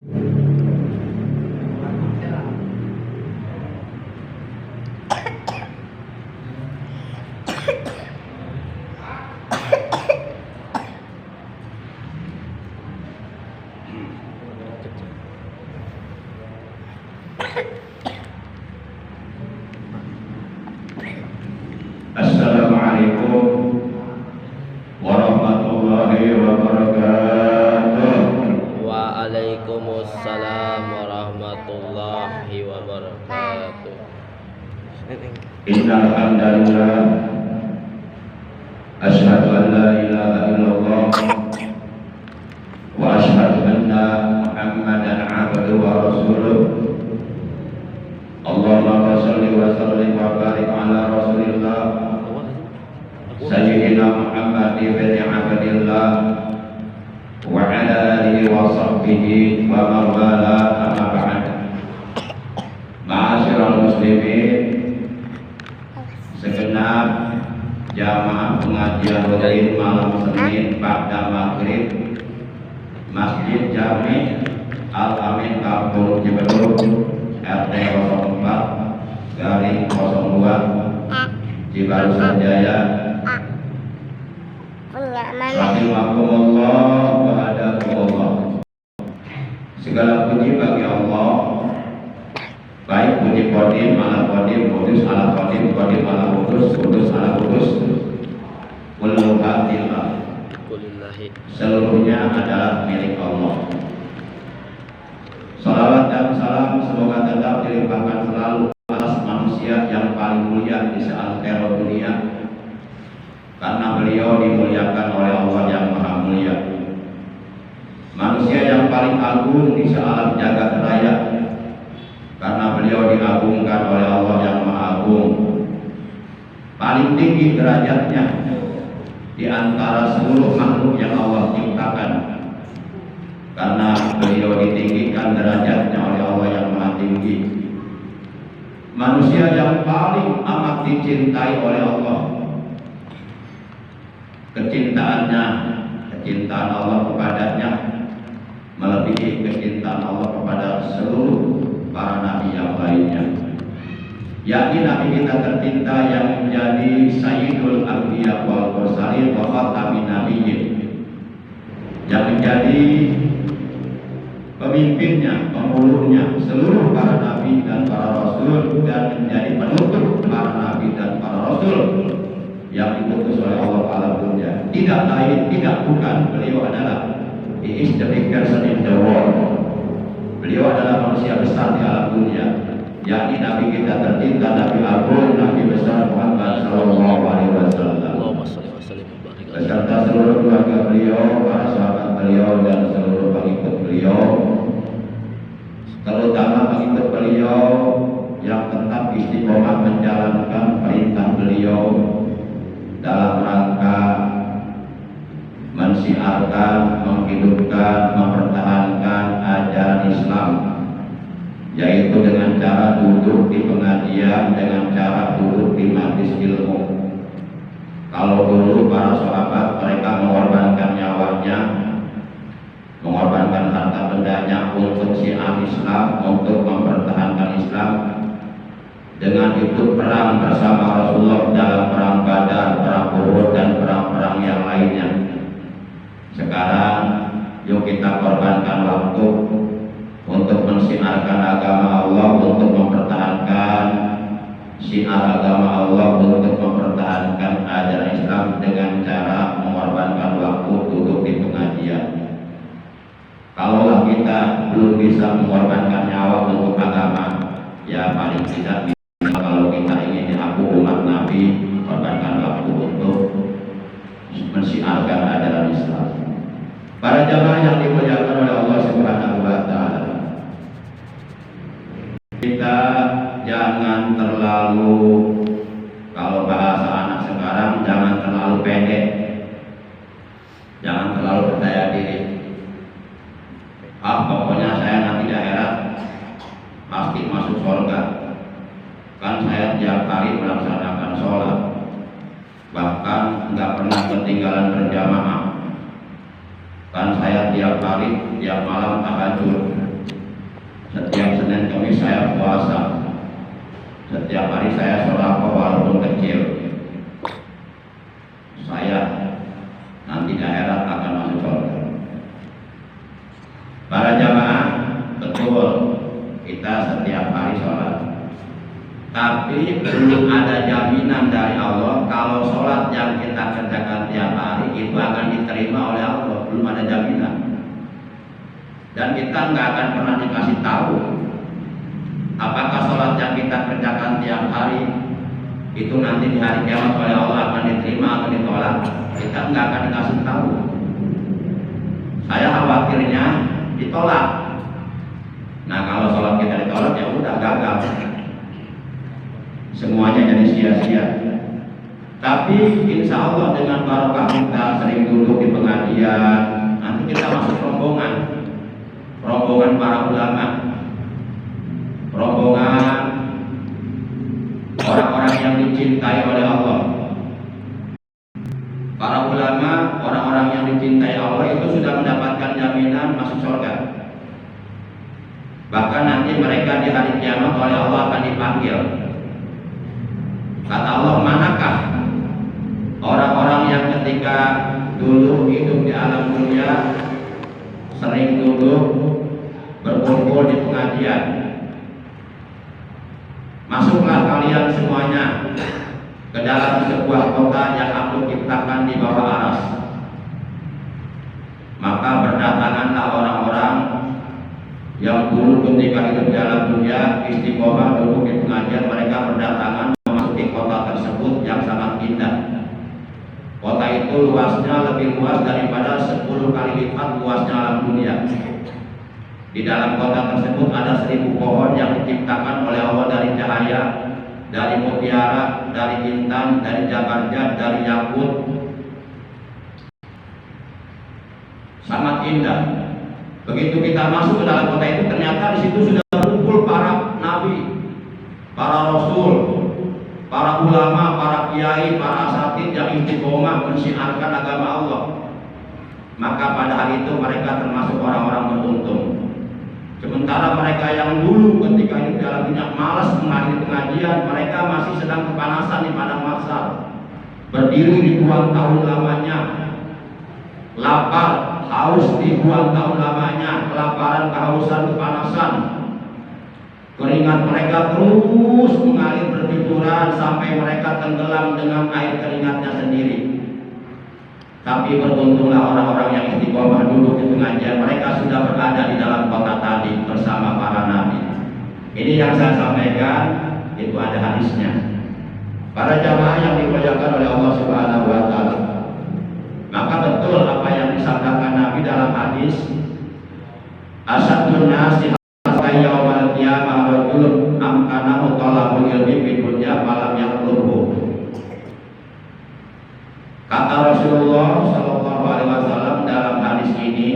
Assalamualaikum warahmatullahi wabarakatuh. Waalaikumsalam warahmatullahi wabarakatuh. Innal hamdalillah asyhadu an la ilaha illallah wa asyhadu anna Muhammadan abduhu wa rasuluh. Allahumma shalli wa sallim wa barik ala Rasulillah Sayyidina Muhammad ibn Abdillah wa ala alihi wa sahbihi wa man wala amma ba'd. Ma'asyiral muslimin, segenap jamaah pengajian rutin malam Senin pada maghrib Masjid Jami Al-Amin Kampung Cibeduk RT 04/02 Cibaru Sanjaya. Rahimakumullah wa hadakumullah. Segala puji bagi Allah, baik puji qadim ala qadim, kudus ala qadim, qadim ala kudus, kudus ala kudus, kullu hatillah, seluruhnya adalah milik Allah. Salawat dan salam semoga tetap dilimpahkan selalu atas manusia yang paling mulia di seantero dunia, karena beliau dimuliakan oleh Allah yang maha mulia. Manusia yang paling agung di sealam jagat raya, karena beliau diagungkan oleh Allah yang maha agung. Paling tinggi derajatnya di antara seluruh makhluk yang Allah ciptakan, karena beliau ditinggikan derajatnya oleh Allah yang maha tinggi. Manusia yang paling amat dicintai oleh Allah, kecintaan Allah kepadanya melebihi kecintaan Allah kepada seluruh para nabi yang lainnya. Yakni nabi kita tercinta yang menjadi Sayyidul Anbiya wal Mursalin wa khatamin nabiyyin, yang menjadi pemimpinnya, pemuluhnya seluruh para nabi dan para rasul, dan menjadi penutup para nabi dan para rasul yang diutus oleh Allah alam dunia. Tidak lain, tidak bukan, beliau adalah the is the biggest in the world. Beliau adalah manusia besar di alam dunia, yakni nabi kita tercinta, nabi agung, nabi besar Muhammad sallallahu alaihi wasallam, beserta seluruh keluarga beliau, para sahabat beliau, dan seluruh pengikut beliau, terutama pengikut beliau yang tetap istiqomah menjalankan perintah beliau dalam rangka mensiarkan, menghidupkan, mempertahankan ajaran Islam, yaitu dengan cara duduk di pengajian, dengan cara duduk di majelis ilmu. Kalau dulu para sahabat mereka mengorbankan nyawanya, mengorbankan harta bendanya untuk syiar Islam, untuk mempertahankan Islam. Dengan itu perang bersama Rasulullah dalam perang Badar, perang Uhud, dan perang-perang yang lainnya. Sekarang yuk kita korbankan waktu untuk mensiarkan agama Allah, untuk mempertahankan syiar agama Allah, untuk mempertahankan ajaran Islam dengan cara mengorbankan waktu duduk di pengajian. Kalaulah kita belum bisa mengorbankan nyawa untuk agama, ya paling tidak kalau kita ingin diaku umat Nabi, korbankan waktu untuk mensiarkan ajaran Islam. Para jamaah yang dimuliakan oleh Allah Subhanahu wa taala, kita jangan terlalu, kalau bahasa anak sekarang, jangan terlalu pede, jangan terlalu percaya diri. Pokoknya saya nanti di akhirat pasti masuk surga. Kan saya tiap hari melaksanakan sholat, bahkan nggak pernah ketinggalan berjamaah. Kan saya tiap hari, tiap malam tahajud. setiap hari saya sholat walaupun kecil, saya nanti di akhirat akan masuk surga. Para jamaah, betul kita setiap hari sholat, tapi belum ada jaminan dari Allah kalau sholat yang kita kerjakan tiap hari itu akan diterima oleh Allah. Belum ada jaminan, dan kita nggak akan pernah dikasih tahu apakah sholat yang kita kerjakan tiap hari itu nanti di hari kiamat oleh Allah akan diterima atau ditolak. Kita nggak akan dikasih tahu. Saya khawatirnya ditolak. Nah, kalau sholat kita ditolak ya udah gagal, semuanya jadi sia-sia. Tapi insya Allah dengan barokah kita sering duduk di pengajian, nanti kita masuk rombongan para ulama, rombongan orang-orang yang dicintai oleh Allah. Para ulama, orang-orang yang dicintai Allah itu sudah mendapatkan jaminan masuk surga. Bahkan nanti mereka di hari kiamat oleh Allah akan dipanggil. Kata Allah, manakah orang-orang yang ketika dulu hidup di alam dunia sering duduk berkumpul di pengajian? Masuklah kalian semuanya ke dalam sebuah kota yang aku ciptakan di bawah aras. Maka berdatanganlah orang-orang yang dulu ketika hidup di alam dunia istiqomah duduk di pengajian. Mereka berdatangan memasuki kota tersebut yang sangat indah. Kota itu luasnya lebih luas daripada 10 kali lipat luasnya alam dunia. Di dalam kota tersebut ada 1000 pohon yang diciptakan oleh Allah dari cahaya, dari mutiara, dari intan, dari jabarjat, dari yakut. Sangat indah. Begitu kita masuk ke dalam kota itu, ternyata di situ sudah berkumpul para nabi, para rasul, para ulama, para kiai, para asatidz yang istiqomah mensiarkan agama Allah. Maka pada hari itu mereka termasuk orang-orang beruntung. Sementara mereka yang dulu ketika hidup di alam dunia malas menghadiri pengajian, mereka masih sedang kepanasan di padang mahsyar, berdiri ribuan tahun lamanya, lapar, haus ribuan tahun lamanya, kelaparan, kehausan, kepanasan. Keringat mereka terus mengalir bercucuran sampai mereka tenggelam dengan air keringatnya sendiri. Tapi beruntunglah orang-orang yang istiqomah duduk di pengajian, mereka sudah berada di dalam kota tadi bersama para nabi. Ini yang saya sampaikan, itu ada hadisnya. Para jamaah yang dimuliakan oleh Allah Subhanahu wa taala. Maka betul apa yang disabdakan Nabi dalam hadis, asyadun nasi yaumal qiyamah rajulun amkanahu talabul ilmi fid dunya falam yaqluhu. Kata Rasulullah Shallallahu Alaihi Wasallam dalam hadis ini,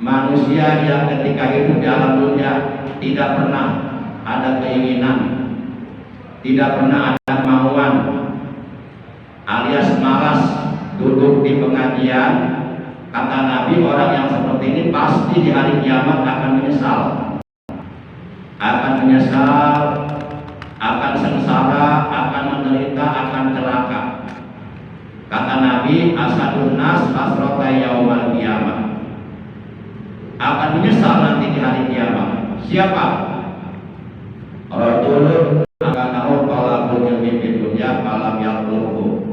manusia yang ketika hidup di alam dunia tidak pernah ada keinginan, tidak pernah ada kemauan, alias malas duduk di pengajian. Kata Nabi, orang yang seperti ini pasti di hari kiamat akan menyesal, akan sengsara, akan menderita, akan celaka. Kata Nabi, asadun nas asrota yaumal qiyamah, akan menyesal nanti di hari kiamat. Siapa? Rajulun aganahu talabul ilmi fid dunya falam yaqluhu.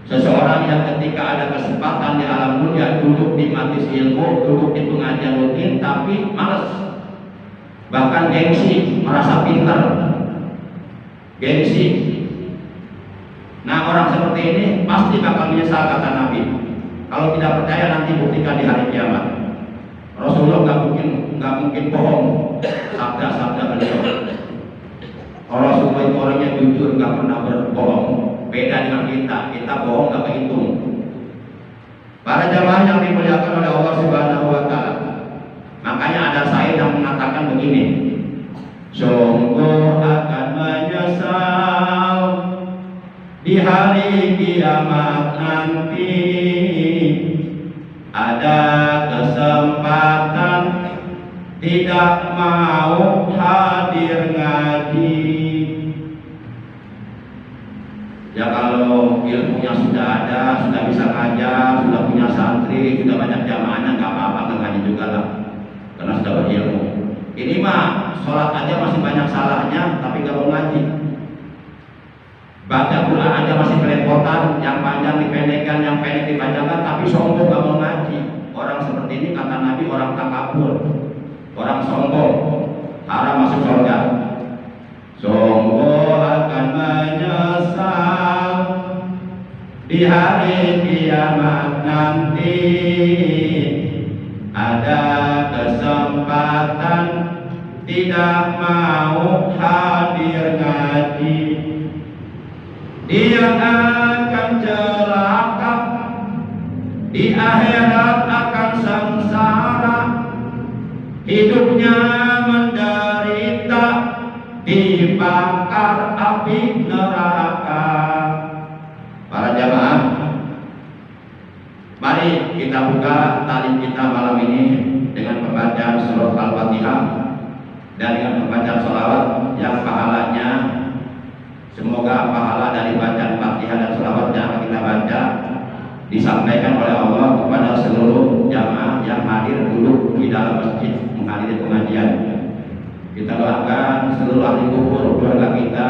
Seseorang yang ketika ada kesempatan di alam dunia duduk di majelis ilmu, duduk di pengajian rutin, tapi malas, bahkan gengsi, merasa pintar, gengsi. Nah, orang seperti ini pasti bakal menyesal, kata Nabi. Kalau tidak percaya nanti buktikan di hari kiamat. Rasulullah nggak mungkin bohong sabda-sabda beliau. Rasulullah itu orangnya jujur, nggak pernah berbohong. Beda dengan kita bohong nggak kehitung. Para jamaah yang dimuliakan oleh Allah Subhanahu wa taala. Makanya ada syair yang mengatakan begini, sungguh akan menyesal di hari kiamat nanti, ada kesempatan tidak mau hadir ngaji. Ya kalau ilmunya sudah ada, sudah bisa ngajar, sudah punya santri, sudah banyak jamaahnya, nggak apa-apa, nggak ngaji juga lah, karena sudah berilmu. Ini mah sholat aja masih banyak salahnya, tapi nggak mau ngaji. Baca Quran aja masih belepotan, yang panjang dipendekkan, yang pendek dipanjangkan, tapi sombong nggak mau ngaji. Orang seperti ini kata Nabi orang takabur, orang sombong, haram masuk surga. Sombong akan menyesal di hari kiamat nanti. Ada kesempatan tidak mau hadir ngaji, dia akan celaka, di akhirat akan sengsara, hidupnya menderita, dibakar api neraka. Para jamaah, mari kita buka talim kita malam ini dengan pembacaan surah Al-Fatihah dan dengan pembacaan sholawat yang pahalanya, semoga pahala dari bacaan Fatihah dan sholawat yang akan kita baca disampaikan oleh Allah kepada seluruh jamaah yang hadir duduk di dalam masjid menghadiri pengajian. Kita doakan seluruh ahli kubur keluarga kita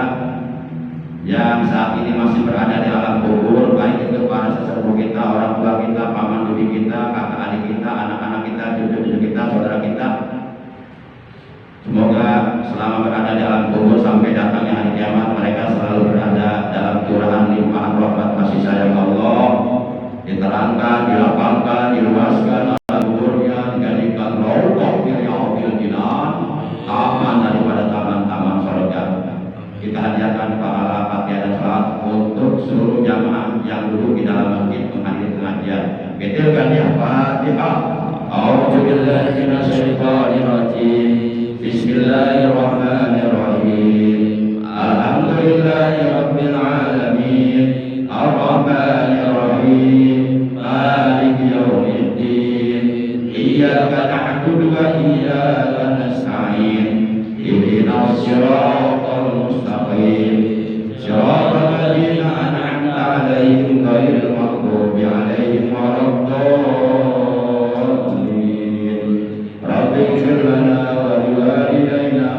yang saat ini masih berada di alam kubur, baik itu para sesepuh kita, orang tua kita, paman bibi kita, kakak adik kita, anak-anak kita, cucu-cucu kita, saudara kita. Semoga selama berada di alam kubur sampai datangnya hari kiamat, mereka selalu berada dalam curahan limpahan rahmat kasih sayang Allah, diterangkan, dilapangkan, diluaskan alam kuburnya, dijadikan rawdah yaumil jinan, taman daripada taman-taman surga. Kita hadiahkan pahala Fatihah dan salat untuk seluruh jamaah yang duduk di dalam masjid menghadiri pengajian. Betilkan ya Fatihah. A'udzu billahi minasyaitonir rajim. Bismillahirrahmanirrahim. Alhamdulillahi rabbil alamin. Ar-Rahmanir Rahim. Maliki yaumiddin. Iyyaka na'budu wa iyyaka nasta'in. Ihdinas siratal mustaqim. Siratal ladzina an'amta 'alaihim ghairil maghdubi 'alaihim waladdallin. Rabbi ighfir lana wa liwalidayna.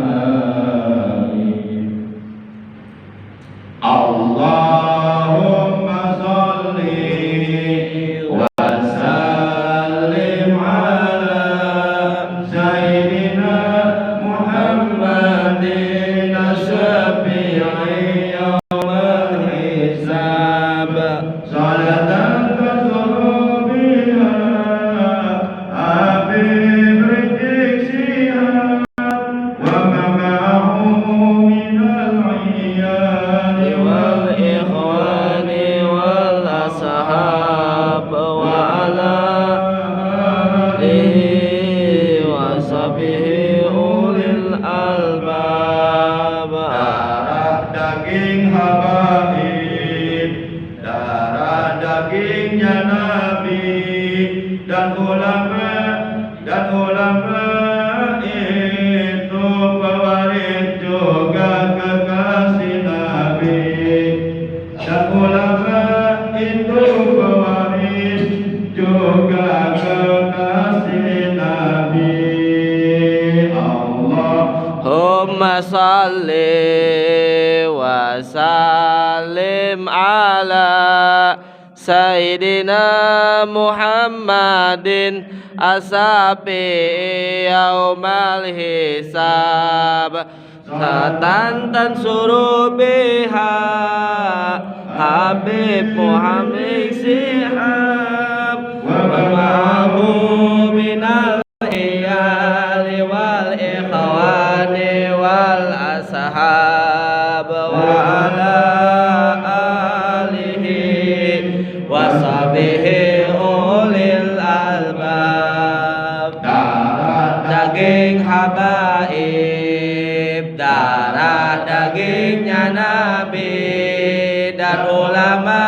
Amin. Allahumma shalli wa sallim ala sayyidina Muhammadin asyafi'i yawmal hisab. Salatan tasulu biha habib rizqi wa ma'ahu minal iyali wal ikhwani wal ashab wa ala alihi wa sahbihi ulil albab. darah daging habaib, darah dagingnya Nabi dan ulama itu pewaris juga kekasih Nabi, dan ulama itu pewaris juga kekasih Nabi. Allahumma salli wa sallim ala Sayyidina Muhammadin asafi yaumal hisab. Satantan suruh biha Habib Muhammad Sihab wa ma'ahu minal iyali wal ikhwani wal ashab wa ala alihi wa sahbihi ulil albab. Darah Daging habaib, darah dagingnya Nabi, dan ulama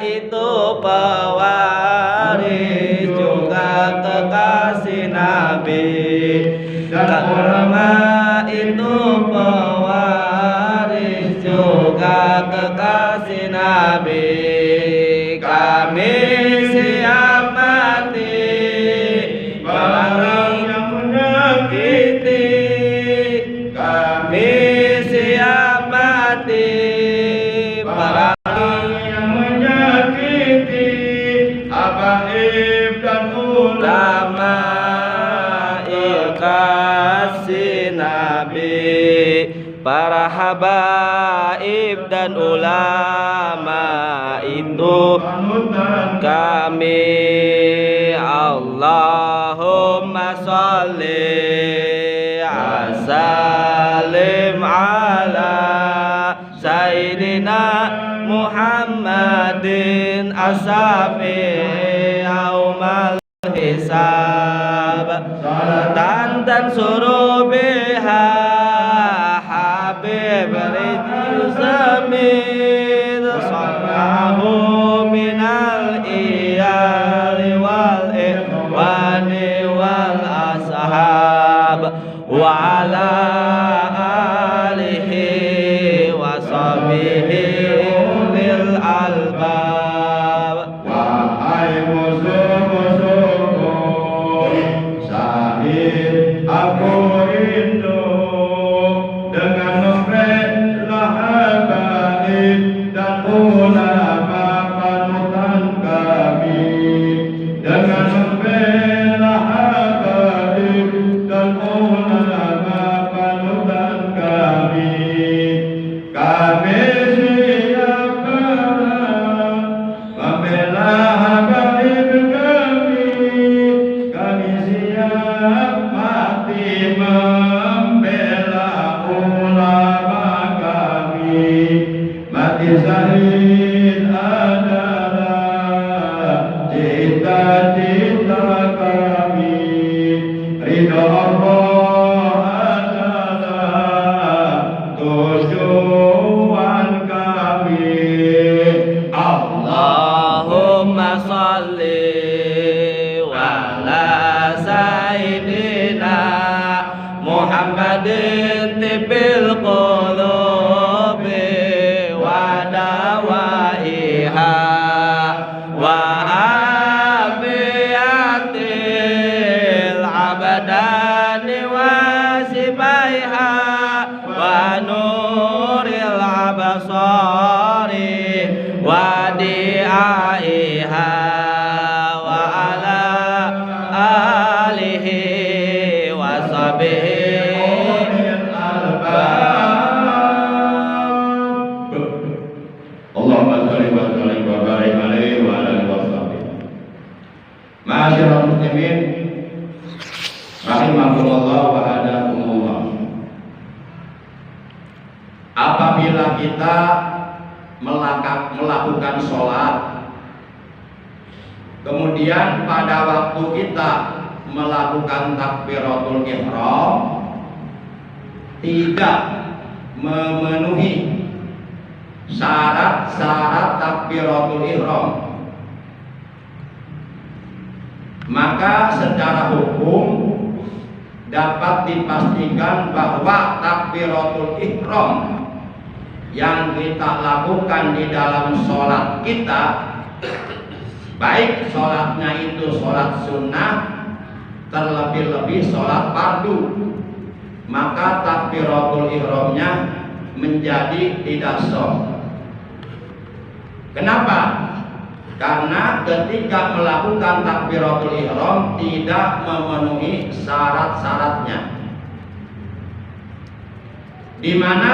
itu pewaris juga kekasih Nabi, dan ulama itu pewaris juga kekasih Nabi. Kami siap mati barang yang menyakiti. Kami siap mati barang yang menyakiti habaib dan ulama kasih Nabi. Para habaib dan ulama itu kami. Allahumma sholli salim ala Sayyidina Muhammadin ashafi yaumal hisab salatan tansuru biha habib ridhi samir sallahu minal iyali wal ikhwani wal ashab wa ala alihi wa sahbihi lil albab. Wahai musuh-musuhku, sahid aku rindu dengan membela habaib dan ulama panutan kami. Dengan membela habaib dan ulama panutan kami. Kami siap perang membela habaib kami. Kami siap mati membela ulama kami. Mati syahid adalah cita-cita kami. Ridha Allah adalah tujuan kami. Allahumma sholli ala Sayyidina Muhammadin tibbil qulubi wa dawaiha wa afiyatil abdani wa sibaiha wa nuril absari wa diaiha wa ala alihi wa sahbihi Allahumma sholli wa sallim wa barik alaihi wa ala alihi wa sahbihi. Ma'asyiral muslimin rahimakumullah wa hadakumullah. Apabila kita melakukan sholat, kemudian pada waktu kita melakukan takbiratul ihram tidak memenuhi syarat-syarat takbiratul ihram, maka secara hukum dapat dipastikan bahwa takbiratul ihram yang kita lakukan di dalam sholat kita, baik sholatnya itu sholat sunnah, terlebih-lebih sholat fardu, maka takbiratul ihramnya menjadi tidak sah. Kenapa? Karena ketika melakukan takbiratul ihram tidak memenuhi syarat-syaratnya, di mana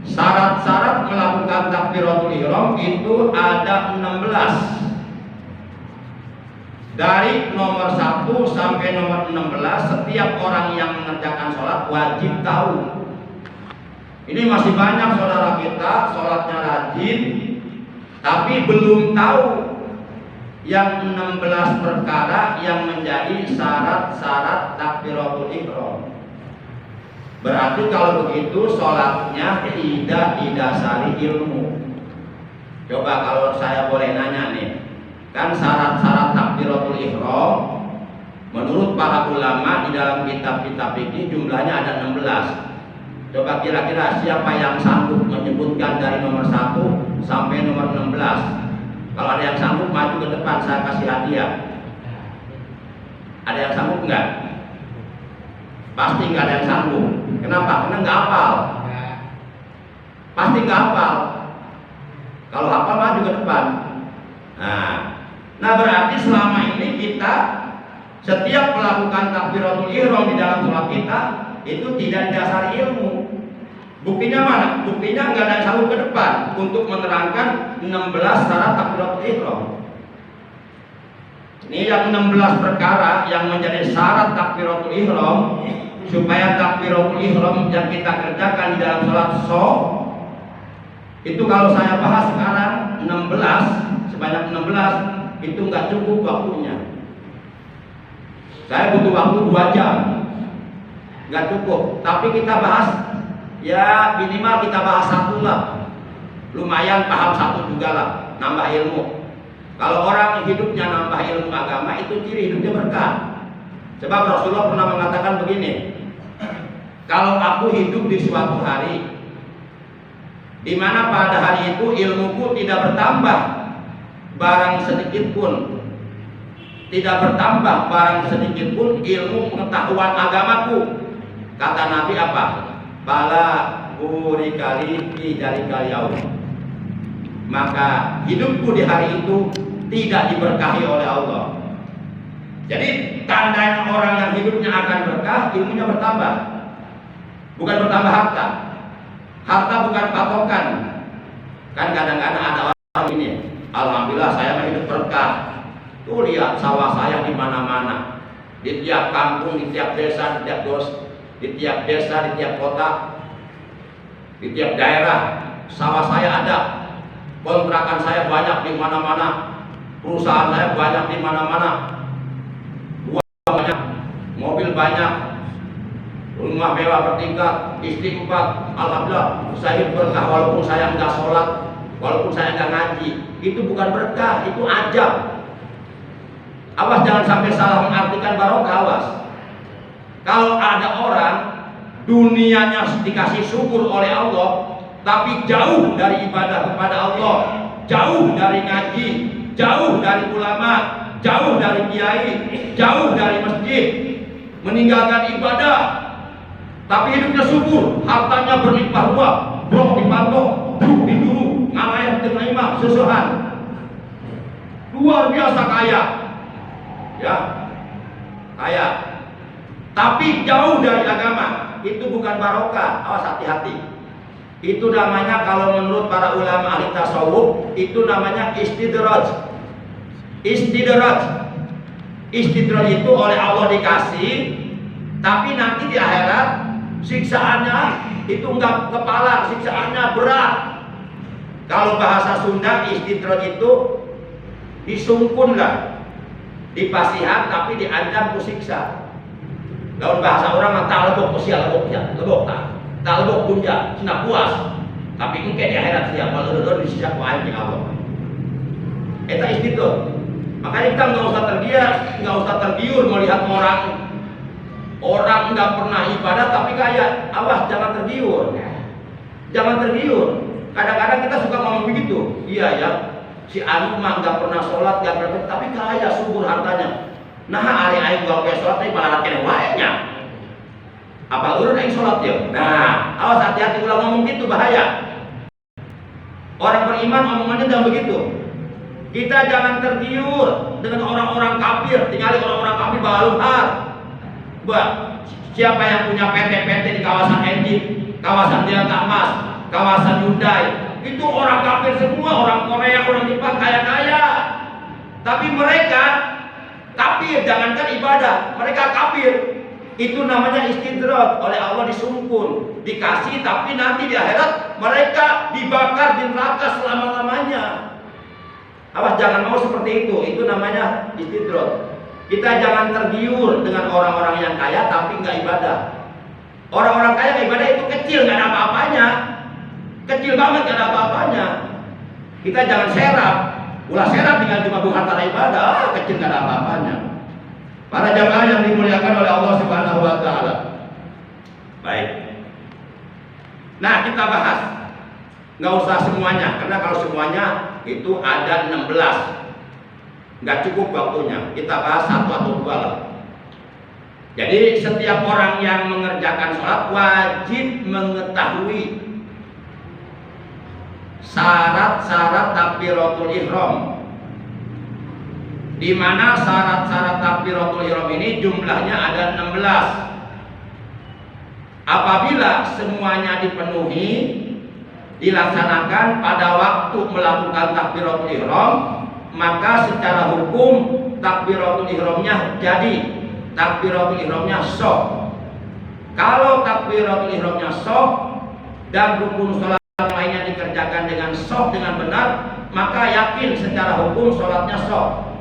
syarat-syarat melakukan takbiratul ihram itu ada 16. Dari nomor 1 sampai nomor 16 setiap orang yang mengerjakan sholat wajib tahu. Ini masih banyak saudara kita sholatnya rajin tapi belum tahu yang 16 perkara yang menjadi syarat-syarat takbiratul ihram. Berarti kalau begitu sholatnya tidak didasari ilmu. Coba kalau saya boleh nanya nih, kan syarat-syarat takbiratul ihram menurut menurut para ulama di dalam kitab-kitab ini jumlahnya ada 16. Coba kira-kira siapa yang sanggup menyebutkan dari nomor 1 sampai nomor 16? Kalau ada yang sanggup maju ke depan, saya kasih hadiah. Ada yang sanggup enggak? Pasti enggak ada yang sanggup. Kenapa? Karena enggak hafal. Pasti enggak hafal. Kalau hafal maju ke depan. Nah berarti selama ini kita setiap melakukan takbiratul ihram di dalam sholat kita itu tidak didasari ilmu. Buktinya mana? Buktinya nggak ada yang sanggup ke depan untuk menerangkan 16 syarat takbiratul ihram. Ini yang 16 perkara yang menjadi syarat takbiratul ihram supaya takbiratul ihram yang kita kerjakan di dalam sholat itu kalau saya bahas sekarang 16 sebanyak 16 itu nggak cukup waktunya. Saya butuh waktu 2 jam, nggak cukup. Tapi kita bahas ya minimal kita bahas 1 lah, lumayan paham 1 juga lah, nambah ilmu. Kalau orang hidupnya nambah ilmu agama itu ciri hidupnya berkah. Sebab Rasulullah pernah mengatakan begini, kalau aku hidup di suatu hari di mana pada hari itu ilmuku tidak bertambah barang sedikit pun, tidak bertambah barang sedikit pun ilmu pengetahuan agamaku, kata Nabi apa? Bala burikali fi dalikal yaum. Maka hidupku di hari itu tidak diberkahi oleh Allah. Jadi tandanya orang yang hidupnya akan berkah, ilmunya bertambah, bukan bertambah harta. Harta bukan patokan. Kan kadang-kadang ada orang ini, alhamdulillah saya hidup berkah. Tuh lihat sawah saya di mana-mana, di tiap kampung, di tiap desa, di tiap desa, di tiap kota, di tiap daerah, sawah saya ada. Kontrakan saya banyak di mana-mana, perusahaan saya banyak di mana-mana, uang banyak, mobil banyak, rumah mewah bertingkat, istri 4. Alhamdulillah, saya berkah walaupun saya enggak sholat, walaupun saya enggak ngaji. Itu bukan berkah, itu ajab. Awas jangan sampai salah mengartikan barokah, awas. Kalau ada orang dunianya dikasih syukur oleh Allah, tapi jauh dari ibadah kepada Allah, jauh dari ngaji, jauh dari ulama, jauh dari kiai, jauh dari masjid, meninggalkan ibadah, tapi hidupnya subur, hartanya berlimpah ruah, brok dipantong, brok diduru, ngalayah terima sesuhan, luar biasa kaya, ya, kaya, tapi jauh dari agama, itu bukan barokah. Awas hati-hati. Itu namanya kalau menurut para ulama ahli tasawuf itu namanya istidraj. Istidraj itu oleh Allah dikasih, tapi nanti di akhirat siksaannya itu enggak kepala, siksaannya berat. Kalau bahasa Sunda istidraj itu disungkun lah, dipasihan tapi diancam ku siksa. Dalam bahasa orang tak lebok usia lebok ya, lebok tak lebok punja, cina puas. Tapi engke di akhirat siap kalau di sisa kuain Allah. Eta istidraj. Makanya kita nggak usah tergiur melihat orang nggak pernah ibadah tapi kaya. Awas jangan tergiur. Jangan tergiur. Kadang-kadang kita suka ngomong begitu. Iya ya, si anu mah nggak pernah sholat, nggak pernah, tapi kaya subur hartanya. Nah hari aing gak kayak sholat tapi malah kena waenya. Apa urun aing sholat ya? Nah, awas hati-hati ulang ngomong gitu bahaya. Orang beriman omongannya jangan begitu. Kita jangan tergiur dengan orang-orang kafir, tinggali orang-orang kafir baru har. Siapa yang punya PT-PT di kawasan Egypt, kawasan Delta Mas, kawasan Hyundai, itu orang kafir semua, orang Korea, orang Jepang kaya-kaya. Tapi mereka kafir, jangankan ibadah, mereka kafir. Itu namanya istidraj, oleh Allah disungkun, dikasih, tapi nanti di akhirat mereka dibakar di neraka selama-lamanya. Awas jangan mau seperti itu namanya istidraj. Kita jangan tergiur dengan orang-orang yang kaya tapi nggak ibadah. Orang-orang kaya nggak ibadah itu kecil, nggak ada apa-apanya, kecil banget nggak ada apa-apanya. Kita jangan serap, ulah serap dengan cuma bukan tanah ibadah, kecil nggak ada apa-apanya. Para jamaah yang dimuliakan oleh Allah Subhanahu wa taala. Baik. Nah, kita bahas. Nggak usah semuanya, karena kalau semuanya itu ada 16. Nggak cukup waktunya. Kita bahas satu atau dua lah. Jadi setiap orang yang mengerjakan sholat wajib mengetahui syarat-syarat takbiratul ihram. Di mana syarat-syarat takbiratul ihram ini jumlahnya ada 16. Apabila semuanya dipenuhi, dilaksanakan pada waktu melakukan takbiratul ihram, maka secara hukum takbiratul ihramnya jadi, takbiratul ihramnya sah. Kalau takbiratul ihramnya sah dan rukun sholat lainnya dikerjakan dengan sah dengan benar, maka yakin secara hukum sholatnya sah.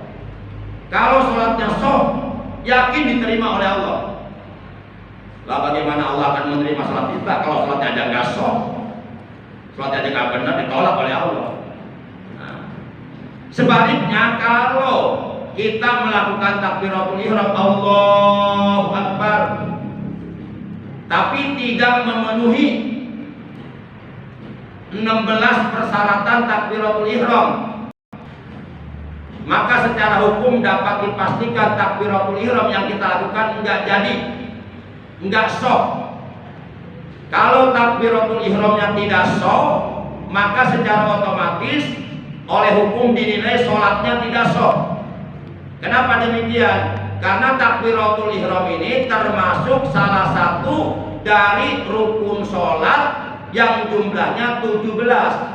Kalau sholatnya sah, yakin diterima oleh Allah. Lah bagaimana Allah akan menerima sholat kita kalau sholatnya aja nggak sah, sholatnya aja nggak benar, ditolak oleh Allah. Nah, sebaliknya kalau kita melakukan takbiratul ihram Allahu Akbar tapi tidak memenuhi 16 persyaratan takbiratul ihram, maka secara hukum dapat dipastikan takbiratul ihram yang kita lakukan enggak jadi, enggak sah. Kalau takbiratul ihramnya tidak sah, maka secara otomatis oleh hukum dinilai sholatnya tidak sah. Kenapa demikian? Karena takbiratul ihram ini termasuk salah satu dari rukun sholat yang jumlahnya 17.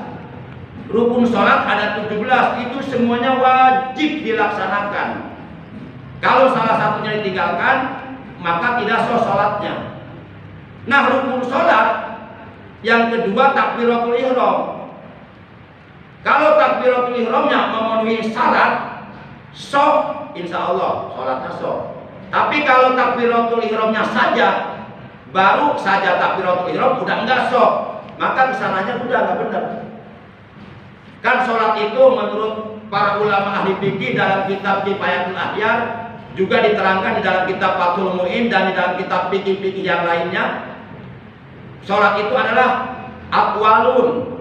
Rukun sholat ada 17, itu semuanya wajib dilaksanakan. Kalau salah satunya ditinggalkan, maka tidak sah sholatnya. Nah, rukun sholat yang kedua takbiratul ihram. Kalau takbiratul ihramnya memenuhi syarat, sah, insya Allah sholatnya sah. Tapi kalau takbiratul ihramnya saja, baru saja takbiratul ihram udah enggak sah, maka kesananya udah enggak benar. Kan sholat itu menurut para ulama ahli fikih dalam kitab Kifayatul Ahyar, juga diterangkan di dalam kitab Fathul Mu'in dan di dalam kitab fikih-fikih yang lainnya, sholat itu adalah aqwalun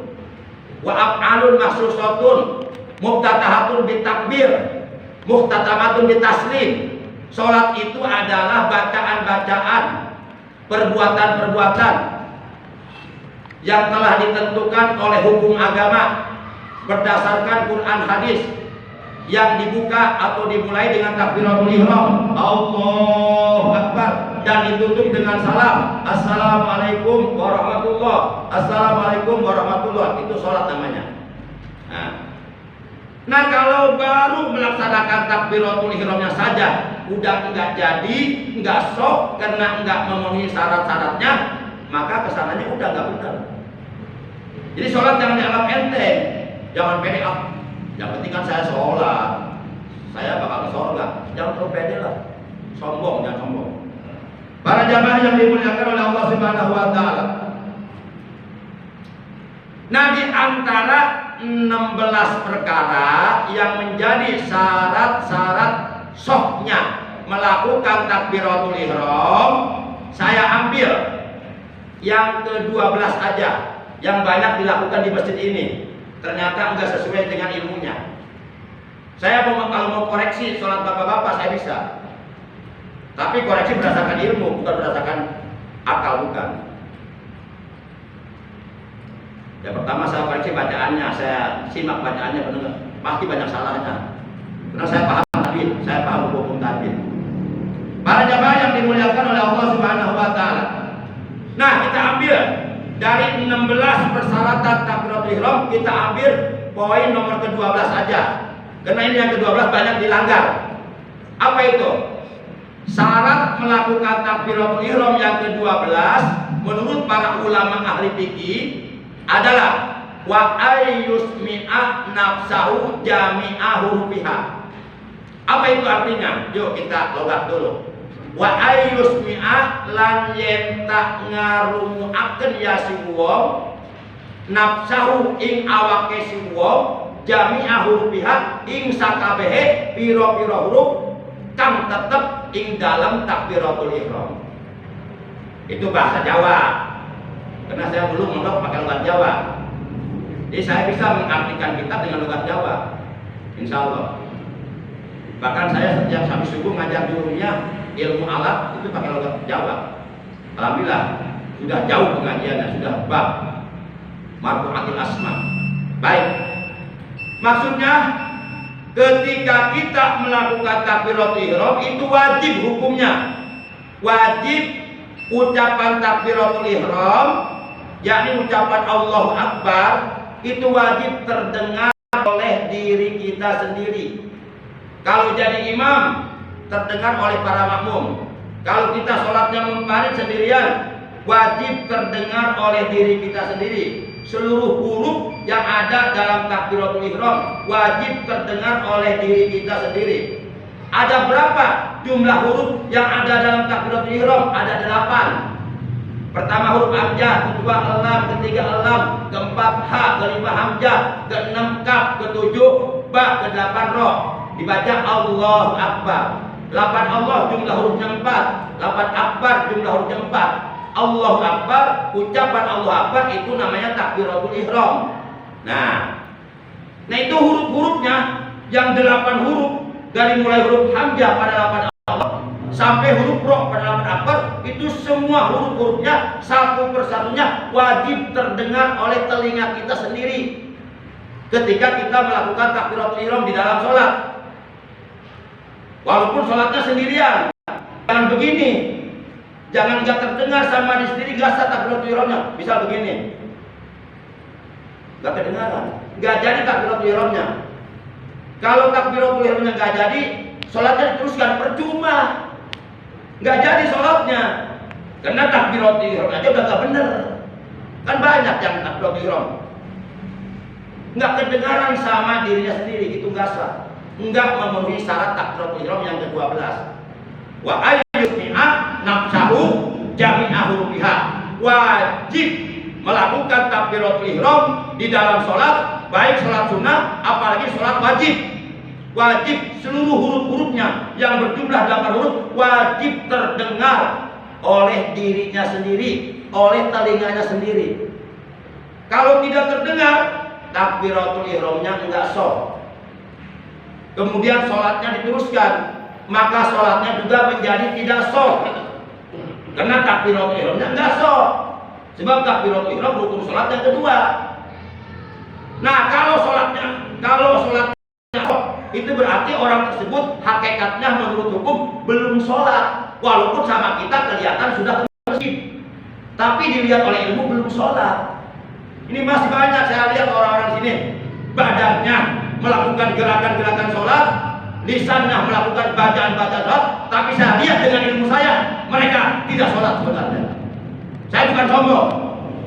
wa af'alun mahsusatun muftatahatun bitakbir muhtatamatun bitaslim. Sholat itu adalah bacaan-bacaan, perbuatan-perbuatan yang telah ditentukan oleh hukum agama berdasarkan Quran hadis, yang dibuka atau dimulai dengan takbiratul ihram Allahu Akbar dan ditutup dengan salam Assalamualaikum warahmatullah, Assalamualaikum warahmatullah. Itu sholat namanya. Nah, kalau baru melaksanakan takbiratul ihramnya saja udah enggak jadi, enggak sah karena enggak memenuhi syarat-syaratnya, maka kesananya udah enggak benar. Jadi sholat jangan dianggap enteng, jangan pede. Yang penting kan saya sholat, saya bakal ke surga. Jangan terlalu pede lah, sombong, jangan sombong. Para jamaah yang dimuliakan oleh Allah Subhanahu wa taala. Nah, di antara 16 perkara yang menjadi syarat-syarat sahnya melakukan takbiratul ihram, saya ambil yang ke-12 aja, yang banyak dilakukan di masjid ini. Ternyata enggak sesuai dengan ilmunya. Saya kalau mau koreksi sholat bapak-bapak saya bisa, tapi koreksi berdasarkan ilmu, bukan berdasarkan akal, bukan. Yang pertama saya koreksi bacaannya, saya simak bacaannya benar, pasti banyak salahnya. Karena saya paham tadbir, saya paham hukum tadbir. Para jamaah yang dimuliakan oleh Allah Subhanahu wa taala. Nah, kita ambil dari 16 persyaratan takbiratul ihram, kita ambil poin nomor ke-12 aja. Karena ini yang ke-12 banyak dilanggar. Apa itu? Syarat melakukan takbiratul ihram yang ke-12 menurut para ulama ahli fikih adalah wa ayyusmi'a nafsahu jami'a hurufiha. Apa itu artinya? Yuk kita logat dulu. Wa ayyusmi'a lan yenta ngarunguaken ya si wong nafsahu ing awake si wong jami'a hurufiha ing sakabehe pira-pira huruf kang tetep ing dalam takbiratul ihram. Itu bahasa Jawa. Karena saya dulu mondok pakai logat Jawa. Jadi saya bisa mengartikan kitab dengan logat Jawa. Insya Allah. Bahkan saya setiap habis subuh ngajar gurunya ilmu alat itu pakai logat Jawa. Alhamdulillah sudah jauh pengajiannya, sudah bab marfu'atil asma. Baik. Maksudnya ketika kita melakukan takbiratul ihram itu wajib hukumnya. Wajib ucapan takbiratul ihram, yakni ucapan Allahu Akbar, itu wajib terdengar oleh diri kita sendiri. Kalau jadi imam, terdengar oleh para makmum. Kalau kita sholatnya munfarid sendirian, wajib terdengar oleh diri kita sendiri. Seluruh huruf yang ada dalam takbiratul ihram wajib terdengar oleh diri kita sendiri. Ada berapa jumlah huruf yang ada dalam takbiratul ihram? Ada 8. Pertama huruf hamzah, kedua lam, ketiga lam, keempat ha, kelima hamzah, keenam kaf, ketujuh ba, kedelapan ro. Dibaca Allahu Akbar. 8 Allah jumlah hurufnya 4, 8 Akbar jumlah hurufnya 4. Allahu Akbar, ucapan Allahu Akbar itu namanya takbiratul ihram. Nah itu huruf-hurufnya yang 8 huruf, dari mulai huruf hamzah pada 8 Allah sampai huruf ro pada 8 Akbar, itu semua huruf-hurufnya satu persatunya wajib terdengar oleh telinga kita sendiri ketika kita melakukan takbiratul ihram di dalam sholat. Walaupun sholatnya sendirian, jangan begini, jangan nggak terdengar sama di sendiri, nggak sah takbiratul ihramnya. Misal begini, nggak kedengaran, nggak jadi takbiratul ihramnya. Kalau takbiratul ihramnya nggak jadi, sholatnya diteruskan percuma, nggak jadi sholatnya, karena takbiratul ihram aja udah nggak bener. Kan banyak yang takbiratul ihram nggak kedengaran sama dirinya sendiri, itu nggak sah. Enggak memenuhi syarat takbiratul ihram yang ke-12. Wa ayyumi'a nafsahu jami'a hurufiha. Wajib melakukan takbiratul ihram di dalam sholat, baik sholat sunnah apalagi sholat wajib. Wajib seluruh huruf-hurufnya yang berjumlah 8 huruf wajib terdengar oleh dirinya sendiri, oleh telinganya sendiri. Kalau tidak terdengar, takbiratul ihramnya enggak sah. Kemudian sholatnya diteruskan, maka sholatnya juga menjadi tidak sah, karena takbiratul ihramnya enggak sah. Sebab takbiratul ihram rukun sholat yang kedua. Nah kalau sholatnya itu berarti orang tersebut hakikatnya menurut hukum belum sholat, walaupun sama kita kelihatan sudah ke masjid, tapi dilihat oleh ilmu belum sholat. Ini masih banyak saya lihat orang-orang sini badannya melakukan gerakan-gerakan sholat, lisannya melakukan bacaan-bacaan sholat, tapi saya lihat dengan ilmu saya mereka tidak sholat sebenarnya. Saya bukan sombong,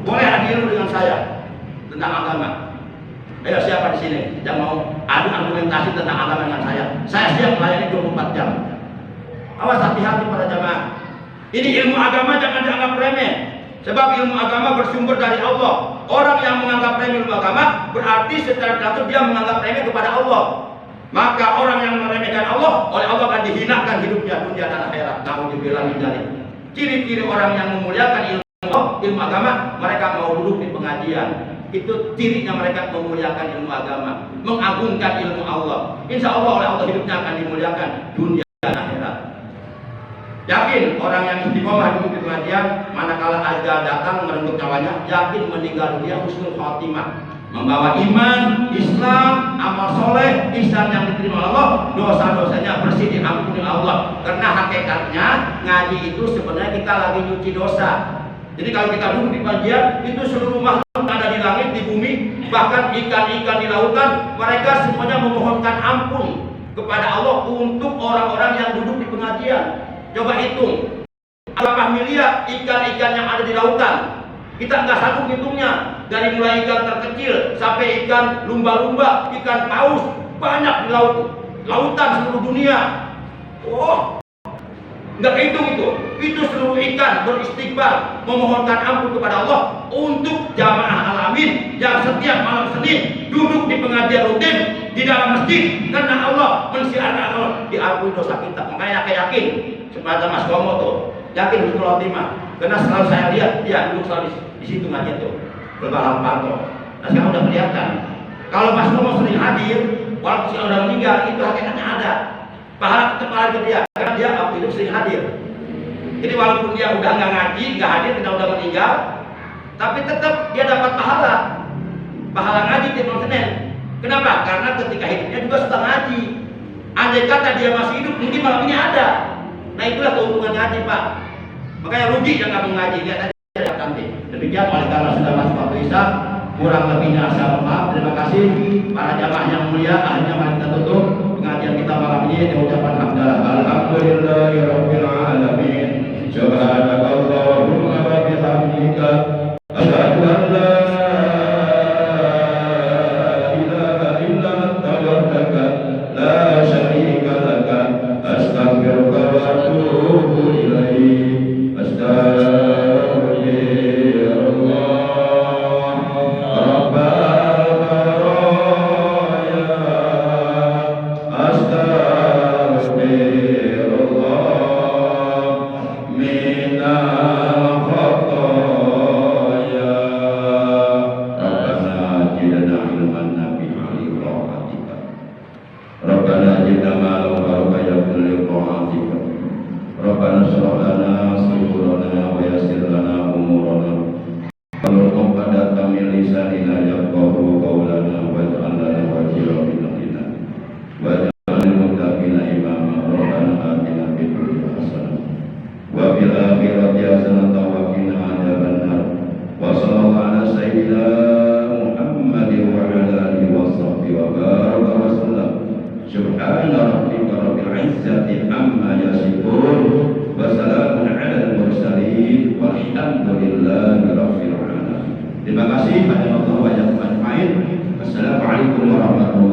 boleh ada ilmu dengan saya tentang agama. Ayo siapa di sini yang mau adu argumentasi tentang agama dengan saya? Saya siap melayani 24 jam. Awas, hati-hati para jamaah. Ini ilmu agama jangan dianggap remeh. Sebab ilmu agama bersumber dari Allah. Orang yang menganggap remeh ilmu agama berarti secara langsung dia menganggap remeh kepada Allah. Maka orang yang meremehkan Allah, oleh Allah akan dihinakan hidupnya dunia dan akhirat. Nauzubillah min dzalik. Ciri-ciri orang yang memuliakan ilmu agama, mereka mau duduk di pengajian. Itu cirinya mereka memuliakan ilmu agama, mengagungkan ilmu Allah. Insya Allah oleh Allah hidupnya akan dimuliakan dunia dan akhirat. Yakin orang yang istiqomah duduk di pengajian, manakala ajal datang merenggut nyawanya, yakin meninggal dunia husnul khotimah, membawa iman, Islam, amal soleh, ihsan yang diterima Allah, dosa-dosanya bersih diampuni Allah. Karena hakikatnya ngaji itu sebenarnya kita lagi nyuci dosa. Jadi kalau kita duduk di pengajian, itu seluruh makhluk ada di langit, di bumi, bahkan ikan-ikan di lautan, mereka semuanya memohonkan ampun kepada Allah untuk orang-orang yang duduk di pengajian. Coba hitung, berapa miliar ikan-ikan yang ada di lautan. Kita nggak sanggup hitungnya. Dari mulai ikan terkecil sampai ikan lumba-lumba, ikan paus, banyak di lautan seluruh dunia. Oh, nggak hitung itu. Itu seluruh ikan beristighfar, memohonkan ampun kepada Allah untuk jamaah alamin yang setiap malam Senin duduk di pengajian rutin di dalam masjid, karena Allah mensiarkan Allah di diampuni dosa kita. Makanya yakin seperti Mas Komo tuh, yakin husnul khotimah. Karena selalu saya lihat dia duduk selalu di situ ngaji tuh, berbalang panto. Nah sekarang udah kelihatan. Kalau Mas Komo sering hadir, walaupun dia udah meninggal, itu hakikatnya ada. Pahala tetap ada ke dia, karena dia waktu hidup sering hadir. Jadi walaupun dia udah nggak ngaji, nggak hadir, kita udah meninggal, tapi tetap dia dapat pahala. Pahala ngaji tiap malam Senin. Kenapa? Karena ketika hidupnya juga suka ngaji. Andai kata dia masih hidup, mungkin malam ini ada. Nah itulah keuntungan ngaji, Pak. Makanya rugi yang nggak mengaji. Lihat aja nanti. Demikian oleh karena sudah masuk waktu isya, kurang lebihnya saya maaf. Terima kasih para jamaah yang mulia. Akhirnya mari kita tutup pengajian kita malam ini dengan ucapan hamdalah. Alhamdulillahirabbil alamin. Subhanakallahumma wa bihamdika asyhadu an la Terima kasih. Assalamualaikum warahmatullahi wabarakatuh.